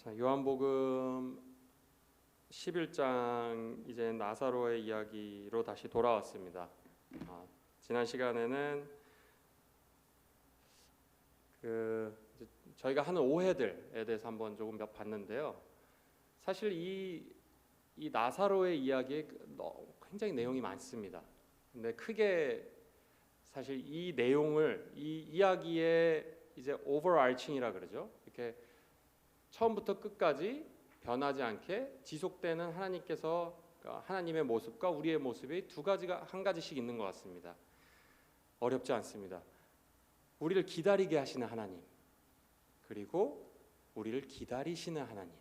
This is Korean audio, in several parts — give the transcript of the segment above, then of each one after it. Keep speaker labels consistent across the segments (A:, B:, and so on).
A: 자, 요한복음 11장 이제 나사로의 이야기로 다시 돌아왔습니다. 지난 시간에는 저희가 하는 오해들에 대해서 한번 조금 봤는데요. 사실 이 나사로의 이야기에 굉장히 내용이 많습니다. 근데 크게 사실 이 내용을 이 이야기의 이제 오버알칭이라 그러죠. 이렇게 처음부터 끝까지 변하지 않게 지속되는 하나님께서 하나님의 모습과 우리의 모습이 두 가지가 한 가지씩 있는 것 같습니다. 어렵지 않습니다. 우리를 기다리게 하시는 하나님, 그리고 우리를 기다리시는 하나님,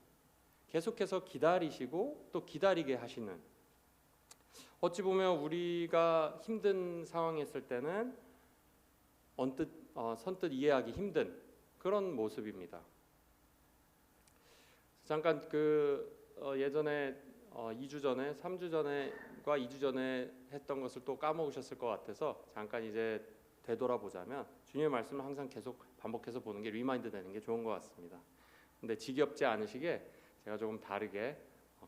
A: 계속해서 기다리시고 또 기다리게 하시는, 어찌 보면 우리가 힘든 상황에 있을 때는 선뜻 이해하기 힘든 그런 모습입니다. 잠깐 예전에 2주 전에, 3주 전에과 2주 전에 했던 것을 또 까먹으셨을 것 같아서 잠깐 이제 되돌아보자면, 주님의 말씀을 항상 계속 반복해서 보는 게 리마인드 되는 게 좋은 것 같습니다. 근데 지겹지 않으시게 제가 조금 다르게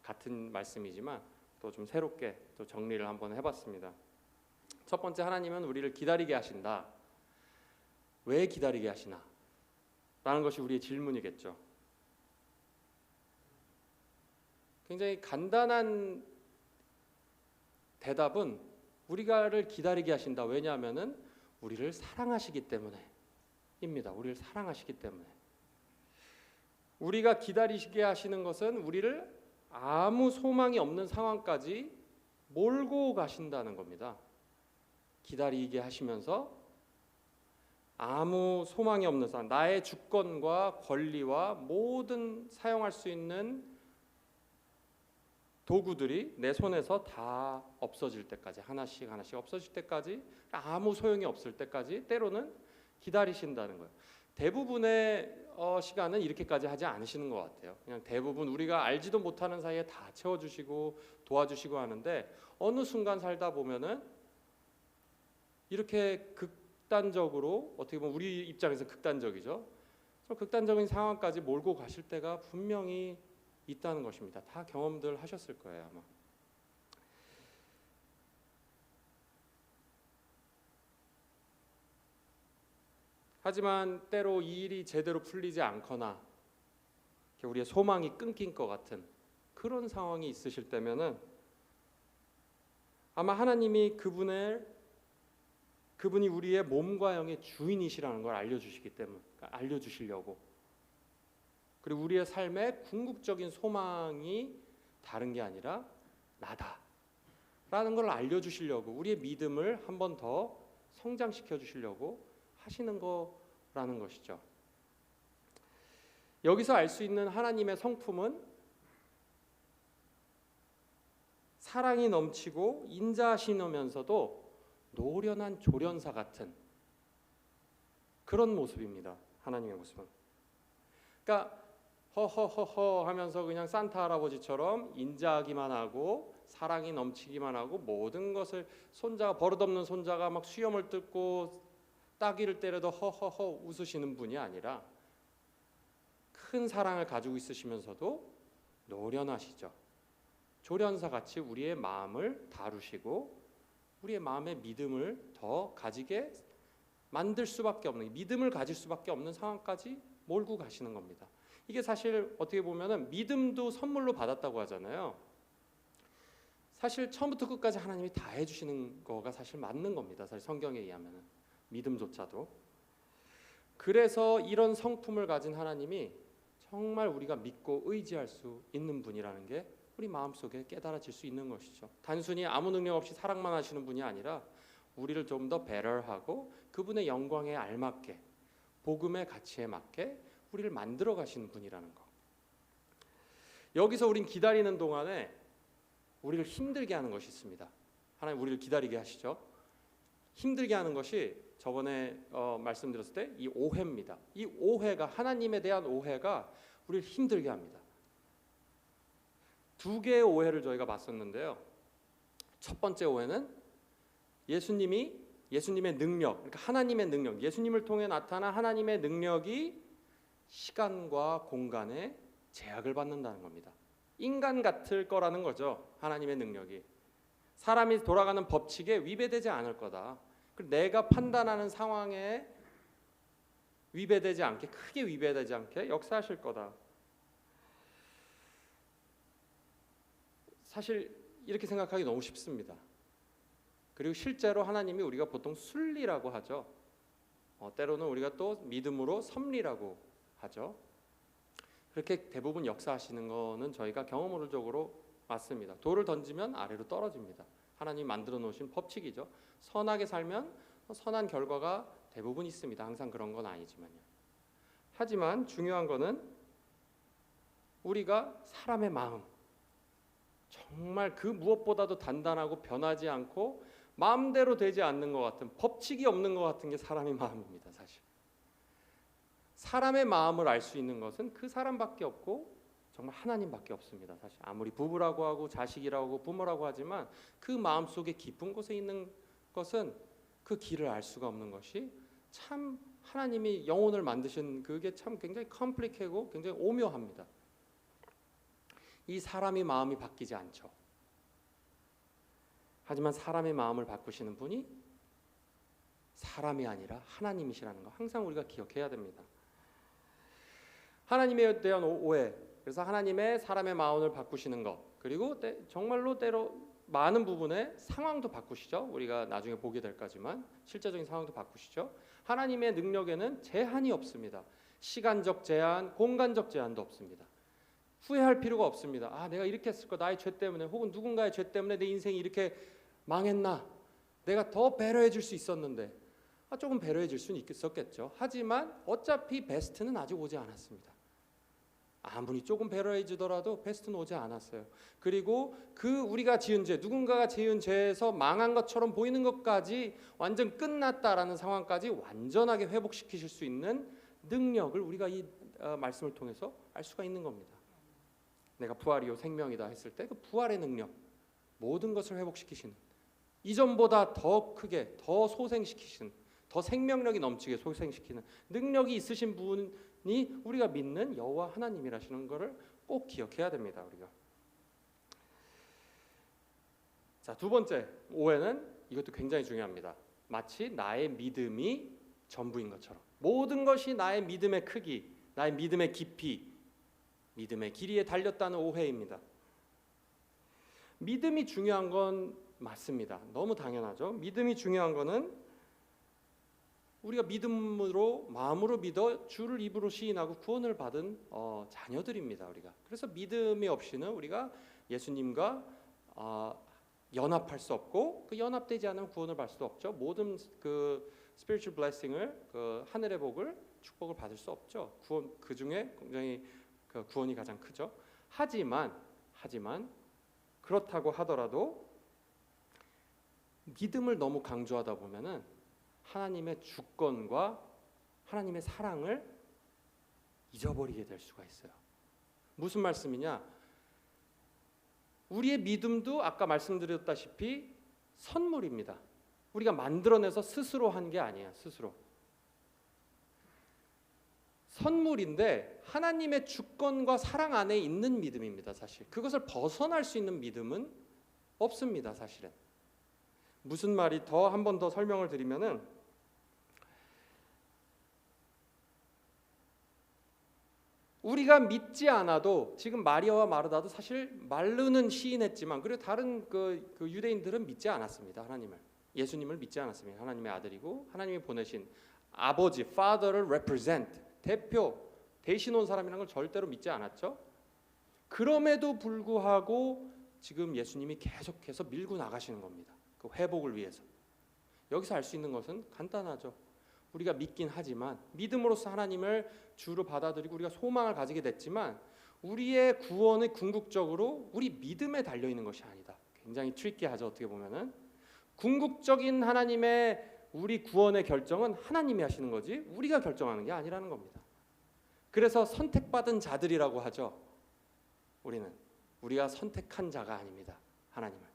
A: 같은 말씀이지만 또 좀 새롭게 또 정리를 한번 해봤습니다. 첫 번째, 하나님은 우리를 기다리게 하신다. 왜 기다리게 하시나? 라는 것이 우리의 질문이겠죠. 굉장히 간단한 대답은 우리가를 기다리게 하신다. 왜냐하면은 우리를 사랑하시기 때문에입니다. 우리를 사랑하시기 때문에. 우리가 기다리시게 하시는 것은 우리를 아무 소망이 없는 상황까지 몰고 가신다는 겁니다. 기다리게 하시면서 아무 소망이 없는 상황, 나의 주권과 권리와 모든 사용할 수 있는 도구들이 내 손에서 다 없어질 때까지, 하나씩 없어질 때까지, 아무 소용이 없을 때까지 때로는 기다리신다는 거예요. 대부분의 시간은 이렇게까지 하지 않으시는 것 같아요. 그냥 대부분 우리가 알지도 못하는 사이에 다 채워주시고 도와주시고 하는데, 어느 순간 살다 보면은 이렇게 극단적으로, 어떻게 보면 우리 입장에서 극단적이죠. 좀 극단적인 상황까지 몰고 가실 때가 분명히 있다는 것입니다. 다 경험들 하셨을 거예요, 아마. 하지만 때로 이 일이 제대로 풀리지 않거나 우리의 소망이 끊긴 것 같은 그런 상황이 있으실 때면은 아마 하나님이 그분이 우리의 몸과 영의 주인이시라는 걸 알려주시려고, 그리고 우리의 삶의 궁극적인 소망이 다른 게 아니라 나다라는 걸 알려주시려고, 우리의 믿음을 한 번 더 성장시켜 주시려고 하시는 거라는 것이죠. 여기서 알 수 있는 하나님의 성품은 사랑이 넘치고 인자하시면서도 노련한 조련사 같은 그런 모습입니다. 하나님의 모습은. 그러니까 허허허허 하면서 그냥 산타 할아버지처럼 인자하기만 하고 사랑이 넘치기만 하고, 모든 것을 버릇없는 손자가 막 수염을 뜯고 따귀를 때려도 허허허 웃으시는 분이 아니라 큰 사랑을 가지고 있으시면서도 노련하시죠. 조련사같이 우리의 마음을 다루시고 우리의 마음의 믿음을 더 가지게 만들 수밖에 없는, 믿음을 가질 수밖에 없는 상황까지 몰고 가시는 겁니다. 이게 사실 어떻게 보면은 믿음도 선물로 받았다고 하잖아요. 사실 처음부터 끝까지 하나님이 다 해주시는 거가 사실 맞는 겁니다. 사실 성경에 의하면은 믿음조차도. 그래서 이런 성품을 가진 하나님이 정말 우리가 믿고 의지할 수 있는 분이라는 게 우리 마음속에 깨달아질 수 있는 것이죠. 단순히 아무 능력 없이 사랑만 하시는 분이 아니라 우리를 좀 더 배려하고 그분의 영광에 알맞게, 복음의 가치에 맞게 우리를 만들어 가시는 분이라는 거. 여기서 우린 기다리는 동안에 우리를 힘들게 하는 것이 있습니다. 하나님 우리를 기다리게 하시죠. 힘들게 하는 것이 저번에 말씀드렸을 때 이 오해입니다. 이 오해가, 하나님에 대한 오해가 우리를 힘들게 합니다. 두 개의 오해를 저희가 봤었는데요. 첫 번째 오해는 예수님의 능력, 그러니까 하나님의 능력, 예수님을 통해 나타난 하나님의 능력이 시간과 공간에 제약을 받는다는 겁니다. 인간 같을 거라는 거죠. 하나님의 능력이 사람이 돌아가는 법칙에 위배되지 않을 거다. 그리고 내가 판단하는 상황에 위배되지 않게, 크게 위배되지 않게 역사하실 거다. 사실 이렇게 생각하기 너무 쉽습니다. 그리고 실제로 하나님이 우리가 보통 순리라고 하죠. 때로는 우리가 또 믿음으로 섭리라고 하죠. 그렇게 대부분 역사하시는 거는 저희가 경험으로적으로 맞습니다. 돌을 던지면 아래로 떨어집니다. 하나님이 만들어 놓으신 법칙이죠. 선하게 살면 선한 결과가 대부분 있습니다. 항상 그런 건 아니지만요. 하지만 중요한 거는 우리가 사람의 마음, 정말 그 무엇보다도 단단하고 변하지 않고 마음대로 되지 않는 것 같은, 법칙이 없는 것 같은 게 사람의 마음입니다. 사실 사람의 마음을 알 수 있는 것은 그 사람밖에 없고 정말 하나님밖에 없습니다. 사실 아무리 부부라고 하고 자식이라고 하고 부모라고 하지만 그 마음속에 깊은 곳에 있는 것은 그 길을 알 수가 없는 것이 참 하나님이 영혼을 만드신 그게 참 굉장히 컴플릭하고 굉장히 오묘합니다. 이 사람의 마음이 바뀌지 않죠. 하지만 사람의 마음을 바꾸시는 분이 사람이 아니라 하나님이시라는 거 항상 우리가 기억해야 됩니다. 하나님에 대한 오해, 그래서 하나님의 사람의 마음을 바꾸시는 것, 그리고 정말로 때로 많은 부분의 상황도 바꾸시죠. 우리가 나중에 보게 될 거지만 실제적인 상황도 바꾸시죠. 하나님의 능력에는 제한이 없습니다. 시간적 제한, 공간적 제한도 없습니다. 후회할 필요가 없습니다. 아, 내가 이렇게 했을 거, 나의 죄 때문에 혹은 누군가의 죄 때문에 내 인생이 이렇게 망했나? 내가 더 배려해 줄 수 있었는데, 조금 배려해 줄 수는 있었겠죠. 하지만 어차피 베스트는 아직 오지 않았습니다. 아무리 조금 배려해 주더라도 베스트는 오지 않았어요. 그리고 그 우리가 지은 죄, 누군가가 지은 죄에서 망한 것처럼 보이는 것까지 완전 끝났다라는 상황까지 완전하게 회복시키실 수 있는 능력을 우리가 이 말씀을 통해서 알 수가 있는 겁니다. 내가 부활이요 생명이다 했을 때 그 부활의 능력, 모든 것을 회복시키시는, 이전보다 더 크게, 더 소생시키시는, 더 생명력이 넘치게 소생시키는 능력이 있으신 분이 우리가 믿는 여호와 하나님이라시는 것을 꼭 기억해야 됩니다. 우리가. 자, 두 번째 오해는 이것도 굉장히 중요합니다. 마치 나의 믿음이 전부인 것처럼, 모든 것이 나의 믿음의 크기, 나의 믿음의 깊이, 믿음의 길이에 달렸다는 오해입니다. 믿음이 중요한 건 맞습니다. 너무 당연하죠. 믿음이 중요한 거는 우리가 믿음으로, 마음으로 믿어 주를 입으로 시인하고 구원을 받은 자녀들입니다. 우리가. 그래서 믿음이 없이는 우리가 예수님과 연합할 수 없고, 그 연합되지 않으면 구원을 받을 수 없죠. 모든 그 spiritual blessing을, 그 하늘의 복을, 축복을 받을 수 없죠. 구원, 그 중에 굉장히 그 구원이 가장 크죠. 하지만 그렇다고 하더라도 믿음을 너무 강조하다 보면은 하나님의 주권과 하나님의 사랑을 잊어버리게 될 수가 있어요. 무슨 말씀이냐? 우리의 믿음도 아까 말씀드렸다시피 선물입니다. 우리가 만들어내서 스스로 한 게 아니에요. 스스로. 선물인데 하나님의 주권과 사랑 안에 있는 믿음입니다. 사실 그것을 벗어날 수 있는 믿음은 없습니다. 사실은. 무슨 말이, 더 한 번 더 설명을 드리면은, 우리가 믿지 않아도, 지금 마리아와 마르다도 사실 말로는 시인했지만, 그리고 다른 그 유대인들은 믿지 않았습니다. 하나님을, 예수님을 믿지 않았습니다. 하나님의 아들이고 하나님이 보내신 아버지, father를 represent, 대신 온 사람이라는 걸 절대로 믿지 않았죠. 그럼에도 불구하고 지금 예수님이 계속해서 밀고 나가시는 겁니다. 그 회복을 위해서. 여기서 알 수 있는 것은 간단하죠. 우리가 믿긴 하지만, 믿음으로써 하나님을 주로 받아들이고 우리가 소망을 가지게 됐지만, 우리의 구원은 궁극적으로 우리 믿음에 달려 있는 것이 아니다. 굉장히 트리키하죠. 어떻게 보면은 궁극적인 하나님의 우리 구원의 결정은 하나님이 하시는 거지 우리가 결정하는 게 아니라는 겁니다. 그래서 선택받은 자들이라고 하죠. 우리가 선택한 자가 아닙니다. 하나님을.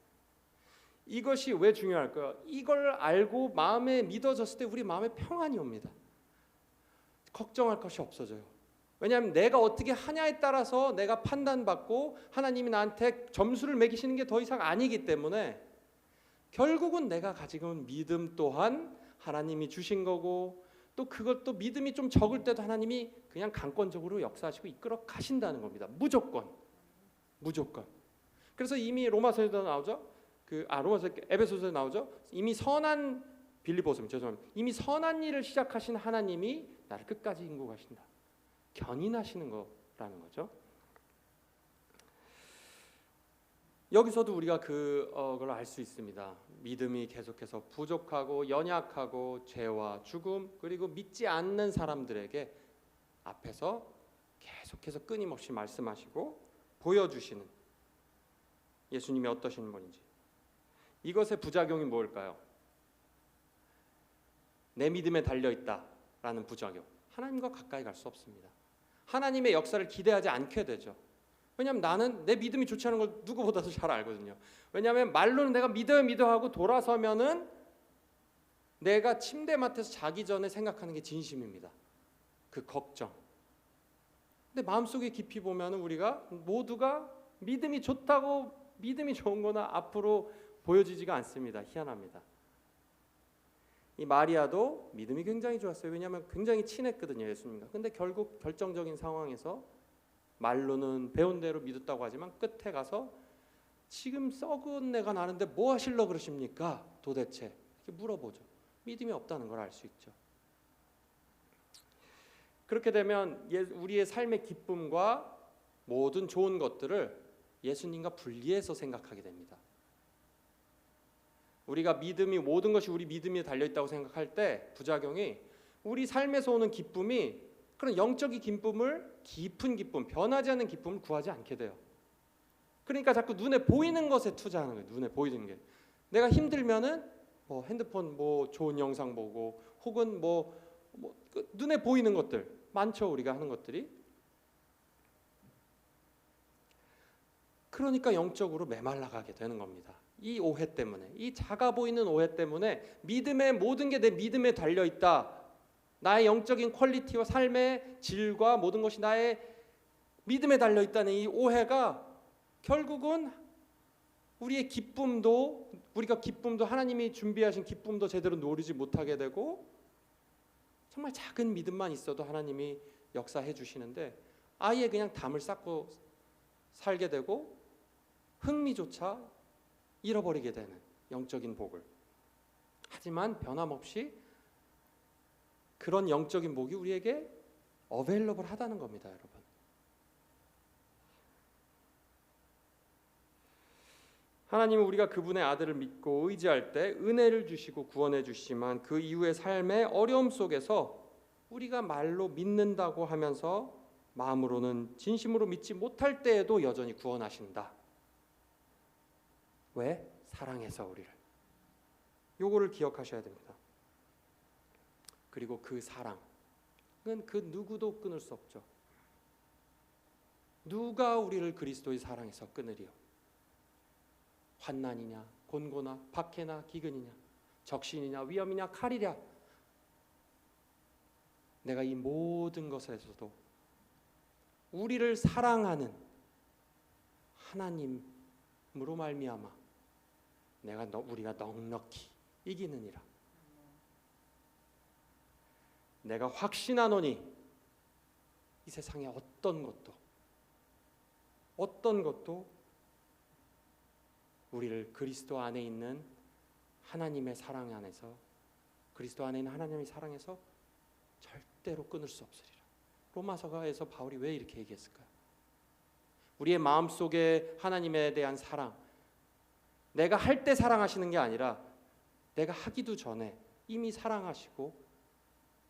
A: 이것이 왜 중요할까요? 이걸 알고 마음에 믿어졌을 때 우리 마음에 평안이 옵니다. 걱정할 것이 없어져요. 왜냐하면 내가 어떻게 하냐에 따라서 내가 판단받고 하나님이 나한테 점수를 매기시는 게 더 이상 아니기 때문에 결국은 내가 가지고 있는 믿음 또한 하나님이 주신 거고, 또 그것도 믿음이 좀 적을 때도 하나님이 그냥 강권적으로 역사하시고 이끌어 가신다는 겁니다. 무조건. 그래서 이미 로마서에도 나오죠. 로마서 에베소서에 나오죠. 이미 선한 빌립보서 죄송합니다. 이미 선한 일을 시작하신 하나님이 나를 끝까지 인고 가신다. 견인하시는 거라는 거죠. 여기서도 우리가 그걸 알 수 있습니다. 믿음이 계속해서 부족하고 연약하고 죄와 죽음 그리고 믿지 않는 사람들에게 앞에서 계속해서 끊임없이 말씀하시고 보여주시는 예수님이 어떠신 분인지. 이것의 부작용이 뭘까요? 내 믿음에 달려있다라는 부작용. 하나님과 가까이 갈 수 없습니다. 하나님의 역사를 기대하지 않게 되죠. 왜냐하면 나는 내 믿음이 좋지 않은 걸 누구보다도 잘 알거든요. 왜냐하면 말로는 내가 믿어 하고 돌아서면은 내가 침대맡에서 자기 전에 생각하는 게 진심입니다. 그 걱정. 근데 마음속에 깊이 보면은 우리가 모두가 믿음이 좋다고 믿음이 좋은 거나 앞으로 보여지지가 않습니다. 희한합니다. 이 마리아도 믿음이 굉장히 좋았어요. 왜냐하면 굉장히 친했거든요, 예수님과. 근데 결국 결정적인 상황에서 말로는 배운 대로 믿었다고 하지만 끝에 가서 지금 썩은 내가 나는데 뭐 하시려고 그러십니까? 도대체 이렇게 물어보죠. 믿음이 없다는 걸 알 수 있죠. 그렇게 되면 우리의 삶의 기쁨과 모든 좋은 것들을 예수님과 분리해서 생각하게 됩니다. 우리가 믿음이 모든 것이 우리 믿음에 달려있다고 생각할 때 부작용이 우리 삶에서 오는 기쁨이 그런 영적인 기쁨을 깊은 기쁨, 변하지 않는 기쁨을 구하지 않게 돼요. 그러니까 자꾸 눈에 보이는 것에 투자하는 거예요. 눈에 보이는 게. 내가 힘들면은 뭐 핸드폰 뭐 좋은 영상 보고 혹은 눈에 보이는 것들 많죠. 우리가 하는 것들이. 그러니까 영적으로 메말라가게 되는 겁니다. 이 오해 때문에, 이 작아 보이는 오해 때문에 믿음의 모든 게 내 믿음에 달려있다. 나의 영적인 퀄리티와 삶의 질과 모든 것이 나의 믿음에 달려있다는 이 오해가 결국은 우리의 기쁨도 하나님이 준비하신 기쁨도 제대로 누리지 못하게 되고 정말 작은 믿음만 있어도 하나님이 역사해 주시는데 아예 그냥 담을 쌓고 살게 되고 흥미조차 잃어버리게 되는 영적인 복을. 하지만 변함없이 그런 영적인 복이 우리에게 어베일러블 하다는 겁니다, 여러분. 하나님은 우리가 그분의 아들을 믿고 의지할 때 은혜를 주시고 구원해 주시지만 그 이후의 삶의 어려움 속에서 우리가 말로 믿는다고 하면서 마음으로는 진심으로 믿지 못할 때에도 여전히 구원하신다. 왜? 사랑해서 우리를. 요거를 기억하셔야 됩니다. 그리고 그 사랑은 그 누구도 끊을 수 없죠. 누가 우리를 그리스도의 사랑에서 끊으리요? 환난이냐 곤고나 박해나 기근이냐 적신이냐 위험이냐 칼이랴. 내가 이 모든 것에서도 우리를 사랑하는 하나님으로 말미암아 우리가 넉넉히 이기느니라. 내가 확신하노니 이 세상에 어떤 것도 우리를 그리스도 안에 있는 하나님의 사랑 안에서 그리스도 안에 있는 하나님의 사랑에서 절대로 끊을 수 없으리라. 로마서가에서 바울이 왜 이렇게 얘기했을까요? 우리의 마음속에 하나님에 대한 사랑, 내가 할 때 사랑하시는 게 아니라 내가 하기도 전에 이미 사랑하시고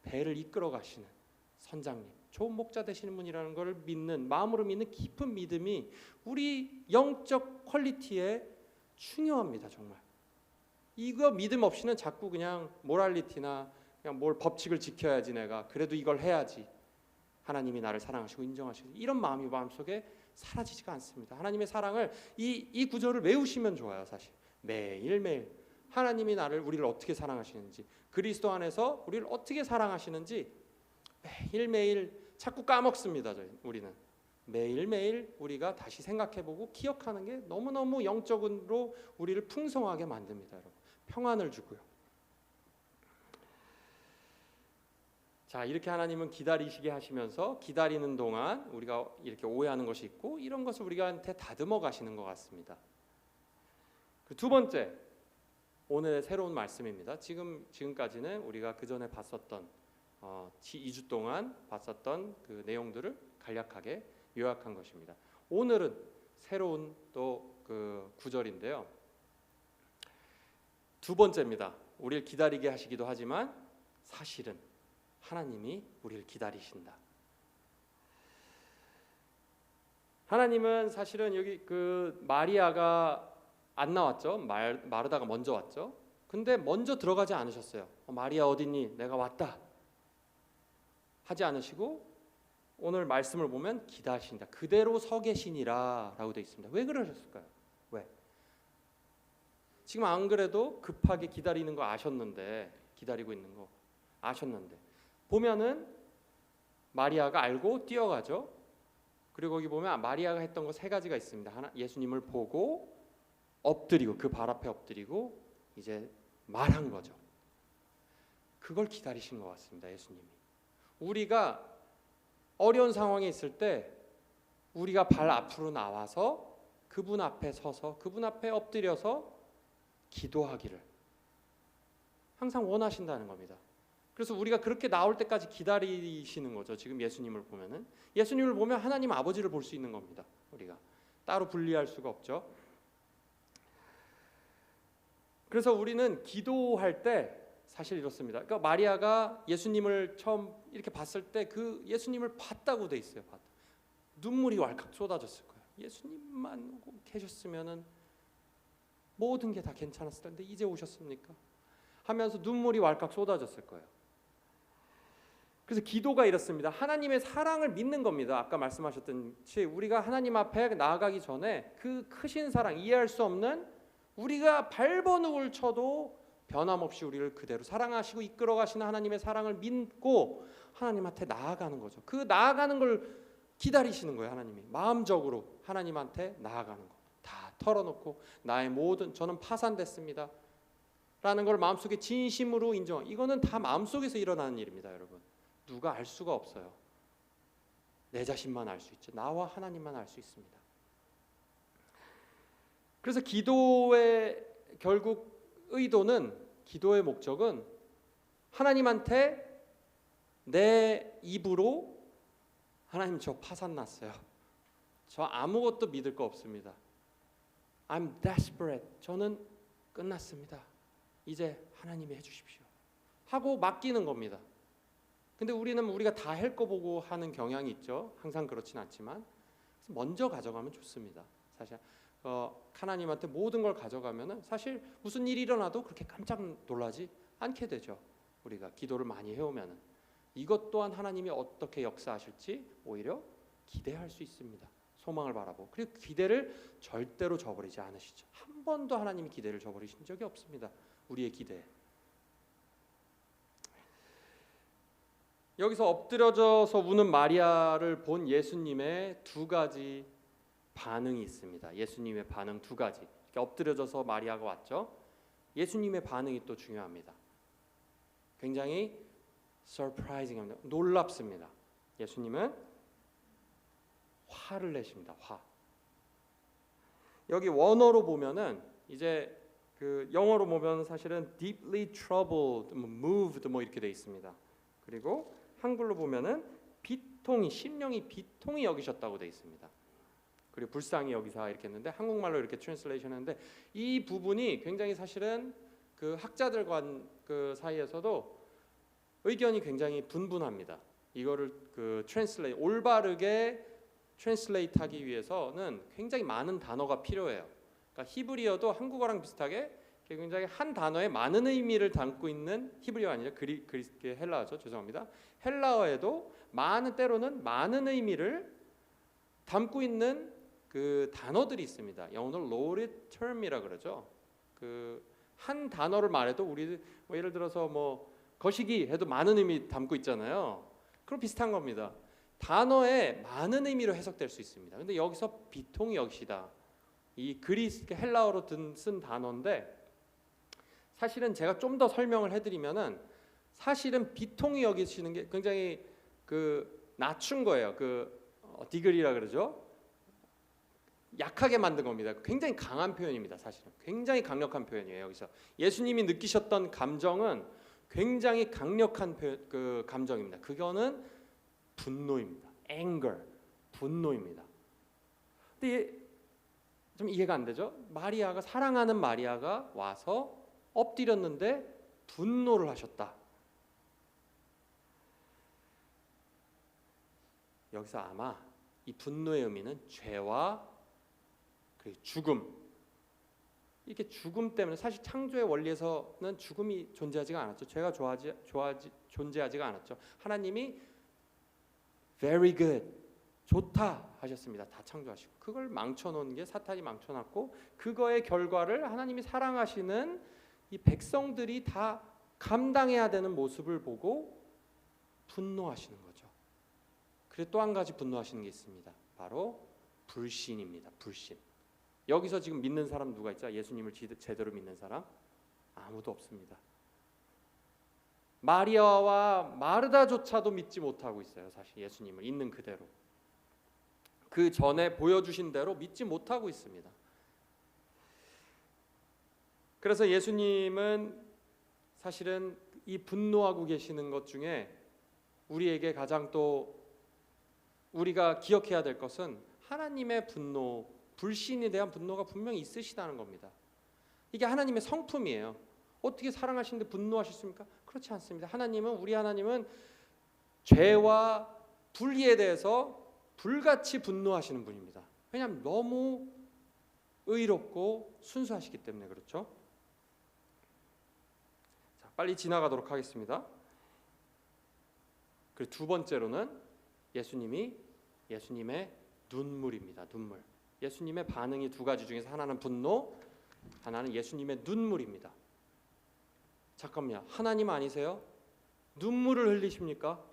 A: 배를 이끌어 가시는 선장님, 좋은 목자 되시는 분이라는 걸 믿는, 마음으로 믿는 깊은 믿음이 우리 영적 퀄리티에 중요합니다. 정말. 이거 믿음 없이는 자꾸 그냥 모랄리티나 그냥 뭘 법칙을 지켜야지, 내가 그래도 이걸 해야지, 하나님이 나를 사랑하시고 인정하시고, 이런 마음이 마음속에 사라지지가 않습니다. 하나님의 사랑을 이 구절을 외우시면 좋아요. 사실 매일매일 하나님이 우리를 어떻게 사랑하시는지, 그리스도 안에서 우리를 어떻게 사랑하시는지 매일매일 자꾸 까먹습니다. 우리는 매일매일 우리가 다시 생각해보고 기억하는 게 너무너무 영적으로 우리를 풍성하게 만듭니다. 여러분. 평안을 주고요. 자, 이렇게 하나님은 기다리시게 하시면서 기다리는 동안 우리가 이렇게 오해하는 것이 있고 이런 것을 우리한테 다듬어 가시는 것 같습니다. 두 번째, 오늘의 새로운 말씀입니다. 지금까지는 우리가 그 전에 봤었던 2주 동안 봤었던 그 내용들을 간략하게 요약한 것입니다. 오늘은 새로운 또 그 구절인데요. 두 번째입니다. 우리를 기다리게 하시기도 하지만 사실은 하나님이 우리를 기다리신다. 하나님은 사실은 여기 그 마리아가 안 나왔죠. 마르다가 먼저 왔죠. 근데 먼저 들어가지 않으셨어요. 마리아 어딨니? 내가 왔다. 하지 않으시고 오늘 말씀을 보면 기다리신다. 그대로 서 계시니라 라고 되어 있습니다. 왜 그러셨을까요? 왜? 지금 안 그래도 급하게 기다리는 거 아셨는데, 기다리고 있는 거 아셨는데 보면은 마리아가 알고 뛰어가죠. 그리고 거기 보면 마리아가 했던 거 세 가지가 있습니다. 하나, 예수님을 보고 엎드리고 그 발 앞에 엎드리고 이제 말한 거죠. 그걸 기다리신 것 같습니다. 예수님이. 우리가 어려운 상황에 있을 때 우리가 발 앞으로 나와서 그분 앞에 서서 그분 앞에 엎드려서 기도하기를 항상 원하신다는 겁니다. 그래서 우리가 그렇게 나올 때까지 기다리시는 거죠. 지금 예수님을 보면은 예수님을 보면 하나님 아버지를 볼 수 있는 겁니다. 우리가 따로 분리할 수가 없죠. 그래서 우리는 기도할 때 사실 이렇습니다. 그러니까 마리아가 예수님을 처음 이렇게 봤을 때 그 예수님을 봤다고 돼 있어요. 눈물이 왈칵 쏟아졌을 거예요. 예수님만 계셨으면은 모든 게 다 괜찮았을 텐데 이제 오셨습니까? 하면서 눈물이 왈칵 쏟아졌을 거예요. 그래서 기도가 이렇습니다. 하나님의 사랑을 믿는 겁니다. 아까 말씀하셨듯이 우리가 하나님 앞에 나아가기 전에 그 크신 사랑, 이해할 수 없는 우리가 발버둥을 쳐도 변함없이 우리를 그대로 사랑하시고 이끌어 가시는 하나님의 사랑을 믿고 하나님한테 나아가는 거죠. 그 나아가는 걸 기다리시는 거예요. 하나님이 마음적으로 하나님한테 나아가는 거. 다 털어놓고 나의 모든 저는 파산됐습니다 라는 걸 마음속에 진심으로 인정. 이거는 다 마음속에서 일어나는 일입니다. 여러분. 누가 알 수가 없어요. 내 자신만 알 수 있죠. 나와 하나님만 알 수 있습니다. 그래서 기도의 결국 의도는, 기도의 목적은 하나님한테 내 입으로 하나님 저 파산 났어요. 저 아무것도 믿을 거 없습니다. I'm desperate. 저는 끝났습니다. 이제 하나님이 해주십시오. 하고 맡기는 겁니다. 근데 우리가 다 할 거 보고 하는 경향이 있죠. 항상 그렇진 않지만 먼저 가져가면 좋습니다. 사실 하나님한테 모든 걸 가져가면은 사실 무슨 일이 일어나도 그렇게 깜짝 놀라지 않게 되죠. 우리가 기도를 많이 해오면은 이것 또한 하나님이 어떻게 역사하실지 오히려 기대할 수 있습니다. 소망을 바라보고 그리고 기대를 절대로 저버리지 않으시죠. 한 번도 하나님이 기대를 저버리신 적이 없습니다. 우리의 기대. 여기서 엎드려져서 우는 마리아를 본 예수님의 두 가지 반응이 있습니다. 예수님의 반응 두 가지. 이렇게 엎드려져서 마리아가 왔죠. 예수님의 반응이 또 중요합니다. 굉장히 surprising합니다. 놀랍습니다. 예수님은 화를 내십니다. 화. 여기 원어로 보면은 이제 그 영어로 보면 사실은 deeply troubled, moved 뭐 이렇게 돼 있습니다. 그리고 한글로 보면은 비통이 심령이 비통이 여기셨다고 돼 있습니다. 그리고 불쌍히 여기사 이렇게 했는데 한국말로 이렇게 트랜슬레이션 했는데 이 부분이 굉장히 사실은 그 학자들과 그 사이에서도 의견이 굉장히 분분합니다. 이거를 그 올바르게 트랜슬레이트 하기 위해서는 굉장히 많은 단어가 필요해요. 그러니까 히브리어도 한국어랑 비슷하게 굉장히 한 단어에 많은 의미를 담고 있는 히브리어 아니라 헬라어죠. 죄송합니다. 헬라어에도 때로는 많은 의미를 담고 있는 그 단어들이 있습니다. 영어로 loaded term이라 그러죠. 그 한 단어를 말해도 우리 뭐 예를 들어서 뭐 거시기 해도 많은 의미 담고 있잖아요. 그럼 비슷한 겁니다. 단어에 많은 의미로 해석될 수 있습니다. 근데 여기서 비통히 여기시다. 이 그리스 헬라어로 쓴 단어인데 사실은 제가 좀 더 설명을 해드리면은 사실은 비통히 여기시는 게 굉장히 그 낮춘 거예요. 디그리라 그러죠. 약하게 만든 겁니다. 굉장히 강한 표현입니다. 사실은 굉장히 강력한 표현이에요. 여기서 예수님이 느끼셨던 감정은 굉장히 강력한 그 감정입니다. 그거는 분노입니다. anger, 분노입니다. 근데 좀 이해가 안 되죠? 마리아가 사랑하는 마리아가 와서 엎드렸는데 분노를 하셨다. 여기서 아마 이 분노의 의미는 죄와 그 죽음, 이렇게 죽음 때문에 사실 창조의 원리에서는 죽음이 존재하지가 않았죠. 죄가 존재하지가 않았죠. 하나님이 very good, 좋다 하셨습니다. 다 창조하시고 그걸 망쳐놓은 게 사탄이 망쳐놨고 그거의 결과를 하나님이 사랑하시는 이 백성들이 다 감당해야 되는 모습을 보고 분노하시는 거죠. 그리고 또 한 가지 분노하시는 게 있습니다. 바로 불신입니다. 불신. 여기서 지금 믿는 사람 누가 있죠? 예수님을 제대로 믿는 사람? 아무도 없습니다. 마리아와 마르다조차도 믿지 못하고 있어요. 사실 예수님을 있는 그대로. 그 전에 보여주신 대로 믿지 못하고 있습니다. 그래서 예수님은 사실은 이 분노하고 계시는 것 중에 우리에게 가장 또 우리가 기억해야 될 것은 하나님의 분노, 불신에 대한 분노가 분명히 있으시다는 겁니다. 이게 하나님의 성품이에요. 어떻게 사랑하시는데 분노하셨습니까? 그렇지 않습니다. 우리 하나님은 죄와 불의에 대해서 불같이 분노하시는 분입니다. 왜냐하면 너무 의롭고 순수하시기 때문에 그렇죠. 자, 빨리 지나가도록 하겠습니다. 그리고 두 번째로는 예수님의 눈물입니다. 눈물. 예수님의 반응이 두 가지 중에서 하나는 분노, 하나는 예수님의 눈물입니다. 잠깐만요. 하나님 아니세요? 눈물을 흘리십니까?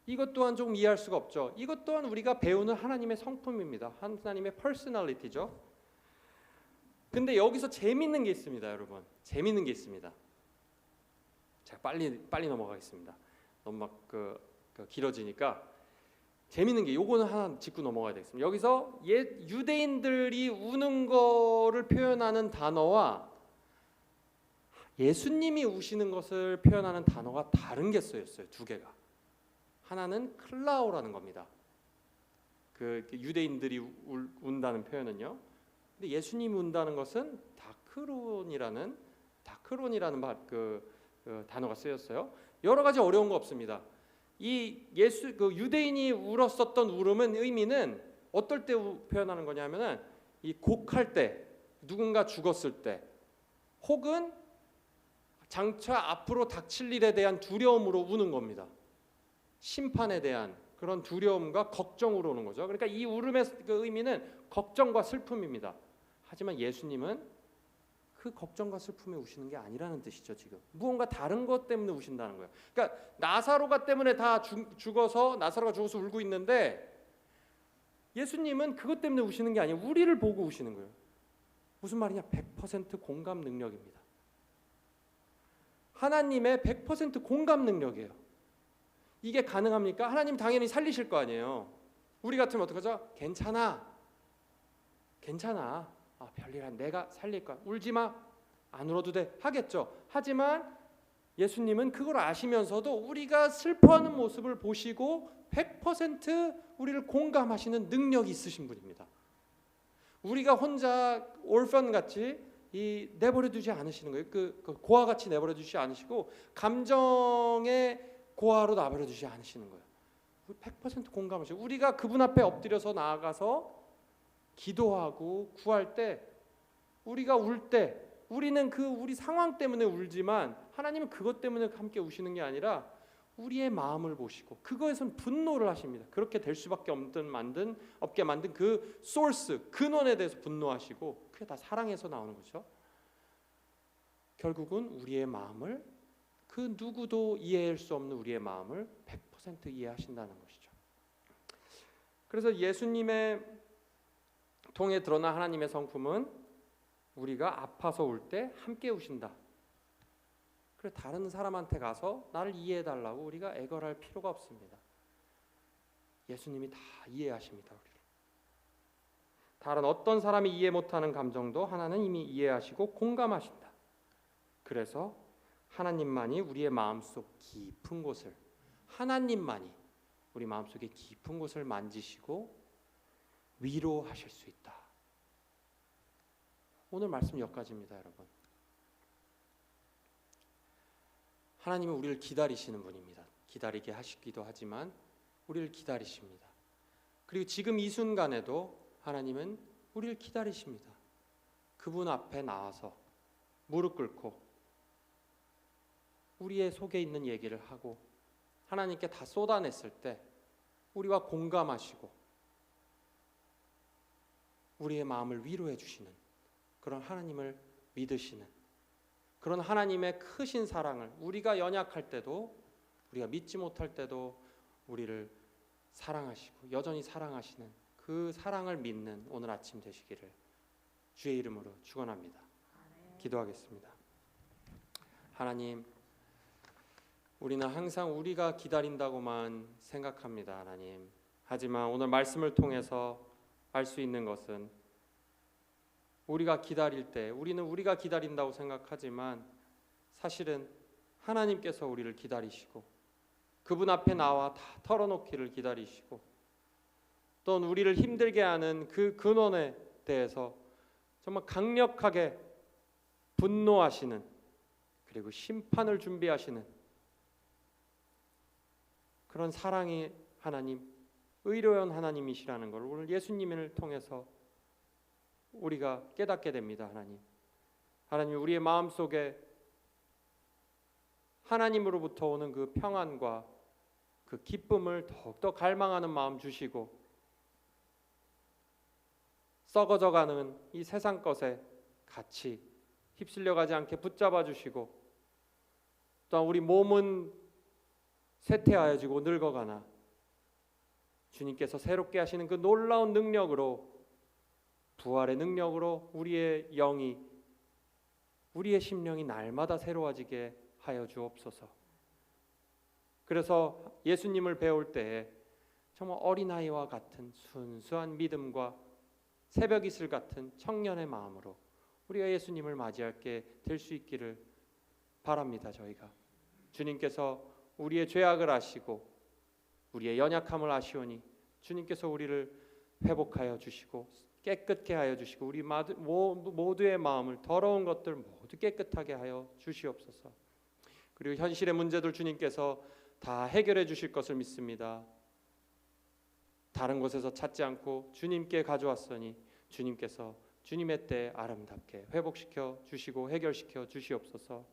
A: 이것 또한 조금 이해할 수가 없죠. 이것 또한 우리가 배우는 하나님의 성품입니다. 하나님의 퍼스널리티죠. 근데 여기서 재밌는 게 있습니다, 여러분. 재밌는 게 있습니다. 제가 빨리 넘어가겠습니다. 너무 막 길어지니까 재밌는 게 요거는 하나 짚고 넘어가야 되겠습니다. 여기서 유대인들이 우는 거를 표현하는 단어와 예수님이 우시는 것을 표현하는 단어가 다른 게 쓰였어요. 두 개가. 하나는 클라오라는 겁니다. 그 유대인들이 운다는 표현은요. 근데 예수님이 운다는 것은 다크론이라는 단어가 쓰였어요. 여러 가지 어려운 거 없습니다. 유대인이 울었었던 울음은 의미는 어떨 때 표현하는 거냐면은 이 곡할 때, 누군가 죽었을 때, 혹은 장차 앞으로 닥칠 일에 대한 두려움으로 우는 겁니다. 심판에 대한 그런 두려움과 걱정으로 오는 거죠. 그러니까 이 울음의 그 의미는 걱정과 슬픔입니다. 하지만 예수님은 그 걱정과 슬픔에 우시는 게 아니라는 뜻이죠. 지금 무언가 다른 것 때문에 우신다는 거예요. 그러니까 나사로가 죽어서 울고 있는데 예수님은 그것 때문에 우시는 게 아니에요. 우리를 보고 우시는 거예요. 무슨 말이냐? 100% 공감 능력입니다. 하나님의 100% 공감 능력이에요. 이게 가능합니까? 하나님 당연히 살리실 거 아니에요. 우리 같으면 어떡하죠? 괜찮아. 별일 아니야. 내가 살릴 거야. 울지 마. 안 울어도 돼. 하겠죠. 하지만 예수님은 그걸 아시면서도 우리가 슬퍼하는 모습을 보시고 100% 우리를 공감하시는 능력이 있으신 분입니다. 우리가 혼자 올펀같이 내버려두지 않으시는 거예요. 그 고아같이 내버려두지 않으시고 감정의 고아로 내버려두지 않으시는 거예요. 100% 공감하시고 우리가 그분 앞에 엎드려서 나아가서 기도하고 구할 때 우리가 울 때 우리는 우리 상황 때문에 울지만 하나님은 그것 때문에 함께 우시는 게 아니라 우리의 마음을 보시고 그거에선 분노를 하십니다. 그렇게 될 수밖에 없게 만든 그 소스, 근원에 대해서 분노하시고 그게 다 사랑에서 나오는 거죠. 결국은 우리의 마음을 그 누구도 이해할 수 없는 우리의 마음을 100% 이해하신다는 것이죠. 그래서 예수님의 통해 드러난 하나님의 성품은 우리가 아파서 울 때 함께 우신다. 그래 다른 사람한테 가서 나를 이해해달라고 우리가 애걸할 필요가 없습니다. 예수님이 다 이해하십니다. 우리를. 다른 어떤 사람이 이해 못하는 감정도 하나는 이미 이해하시고 공감하신다. 그래서 하나님만이 우리의 마음속 깊은 곳을, 하나님만이 우리 마음속의 깊은 곳을 만지시고 위로하실 수 있다. 오늘 말씀 여기까지입니다, 여러분. 하나님은 우리를 기다리시는 분입니다. 기다리게 하시기도 하지만 우리를 기다리십니다. 그리고 지금 이 순간에도 하나님은 우리를 기다리십니다. 그분 앞에 나와서 무릎 꿇고 우리의 속에 있는 얘기를 하고 하나님께 다 쏟아냈을 때 우리와 공감하시고 우리의 마음을 위로해 주시는 그런 하나님을 믿으시는 그런 하나님의 크신 사랑을 우리가 연약할 때도 우리가 믿지 못할 때도 우리를 사랑하시고 여전히 사랑하시는 그 사랑을 믿는 오늘 아침 되시기를 주의 이름으로 축원합니다. 기도하겠습니다. 하나님, 우리는 항상 우리가 기다린다고만 생각합니다. 하나님. 하지만 오늘 말씀을 통해서 알 수 있는 것은 우리가 기다릴 때 우리는 우리가 기다린다고 생각하지만 사실은 하나님께서 우리를 기다리시고 그분 앞에 나와 다 털어놓기를 기다리시고 또는 우리를 힘들게 하는 그 근원에 대해서 정말 강력하게 분노하시는 그리고 심판을 준비하시는 그런 사랑의 하나님, 의로운 하나님이시라는 걸 오늘 예수님을 통해서 우리가 깨닫게 됩니다. 하나님 우리의 마음속에 하나님으로부터 오는 그 평안과 그 기쁨을 더욱더 갈망하는 마음 주시고 썩어져가는 이 세상 것에 같이 휩쓸려가지 않게 붙잡아 주시고 또한 우리 몸은 쇠퇴하여지고 늙어가나 주님께서 새롭게 하시는 그 놀라운 능력으로 부활의 능력으로 우리의 영이 우리의 심령이 날마다 새로워지게 하여 주옵소서. 그래서 예수님을 배울 때에 정말 어린아이와 같은 순수한 믿음과 새벽 이슬 같은 청년의 마음으로 우리가 예수님을 맞이할게 될 수 있기를 바랍니다. 저희가 주님께서 우리의 죄악을 아시고 우리의 연약함을 아시오니 주님께서 우리를 회복하여 주시고 깨끗게 하여 주시고 우리 모두의 마음을 더러운 것들 모두 깨끗하게 하여 주시옵소서. 그리고 현실의 문제들 주님께서 다 해결해 주실 것을 믿습니다. 다른 곳에서 찾지 않고 주님께 가져왔으니 주님께서 주님의 때 아름답게 회복시켜 주시고 해결시켜 주시옵소서.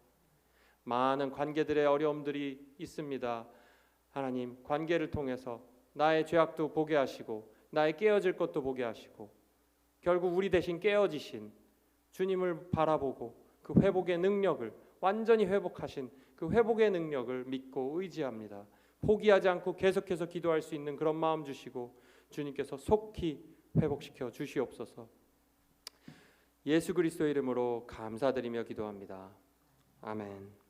A: 많은 관계들의 어려움들이 있습니다. 하나님 관계를 통해서 나의 죄악도 보게 하시고 나의 깨어질 것도 보게 하시고 결국 우리 대신 깨어지신 주님을 바라보고 그 회복의 능력을 완전히 회복하신 그 회복의 능력을 믿고 의지합니다. 포기하지 않고 계속해서 기도할 수 있는 그런 마음 주시고 주님께서 속히 회복시켜 주시옵소서. 예수 그리스도의 이름으로 감사드리며 기도합니다. 아멘.